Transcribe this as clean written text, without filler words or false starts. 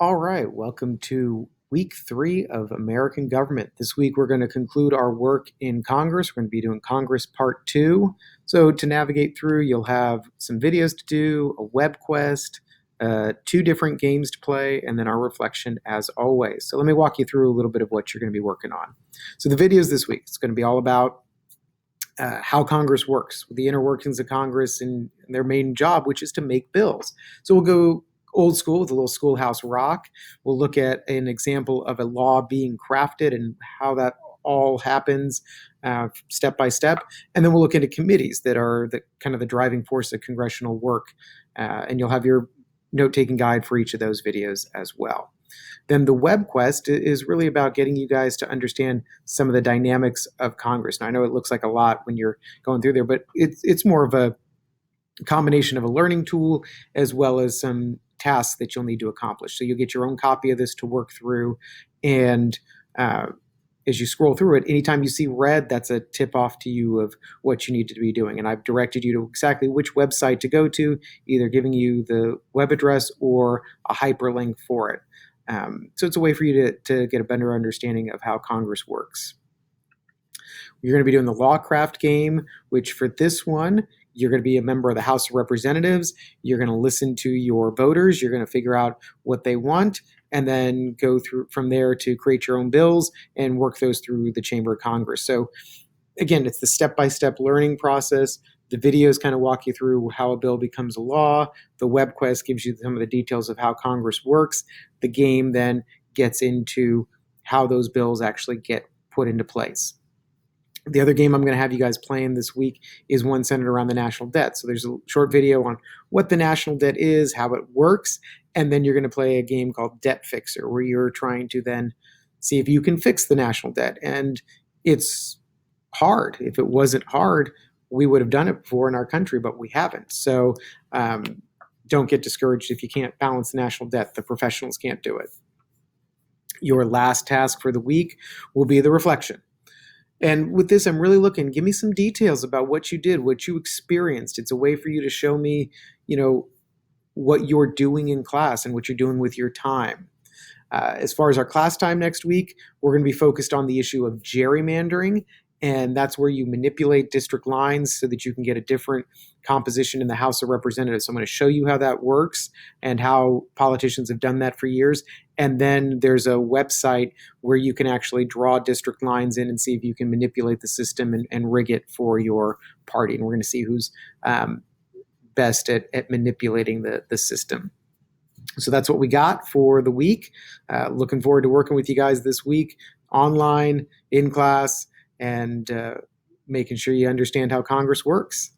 All right, welcome to week 3 of American Government. This week we're going to conclude our work in Congress. We're going to be doing Congress Part 2. So to navigate through, you'll have some videos to do, a web quest, 2 different games to play, and then our reflection as always. So let me walk you through a little bit of what you're going to be working on. So the videos this week, it's going to be all about how Congress works, the inner workings of Congress and their main job, which is to make bills. So we'll go old school with a little schoolhouse rock. We'll look at an example of a law being crafted and how that all happens step by step. And then we'll look into committees that are the kind of the driving force of congressional work. And you'll have your note-taking guide for each of those videos as well. Then the web quest is really about getting you guys to understand some of the dynamics of Congress. Now, I know it looks like a lot when you're going through there, but it's more of a combination of a learning tool as well as some tasks that you'll need to accomplish. So you'll get your own copy of this to work through. And as you scroll through it, anytime you see red, that's a tip off to you of what you need to be doing. And I've directed you to exactly which website to go to, either giving you the web address or a hyperlink for it. So it's a way for you to get a better understanding of how Congress works. You're going to be doing the Lawcraft game, which for this one, you're going to be a member of the House of Representatives. You're going to listen to your voters. You're going to figure out what they want and then go through from there to create your own bills and work those through the Chamber of Congress. So again, it's the step-by-step learning process. The videos kind of walk you through how a bill becomes a law. The web quest gives you some of the details of how Congress works. The game then gets into how those bills actually get put into place. The other game I'm going to have you guys playing this week is one centered around the national debt. So there's a short video on what the national debt is, how it works, and then you're going to play a game called Debt Fixer, where you're trying to then see if you can fix the national debt. And it's hard. If it wasn't hard, we would have done it before in our country, but we haven't. So don't get discouraged if you can't balance the national debt. The professionals can't do it. Your last task for the week will be the reflection. And with this, I'm really looking, give me some details about what you did, what you experienced. It's a way for you to show me, what you're doing in class and what you're doing with your time. As far as our class time next week, we're going to be focused on the issue of gerrymandering. And that's where you manipulate district lines so that you can get a different composition in the House of Representatives. So I'm going to show you how that works and how politicians have done that for years. And then there's a website where you can actually draw district lines in and see if you can manipulate the system and rig it for your party. And we're going to see who's best at manipulating the system. So that's what we got for the week. Looking forward to working with you guys this week, online, in class, and making sure you understand how Congress works.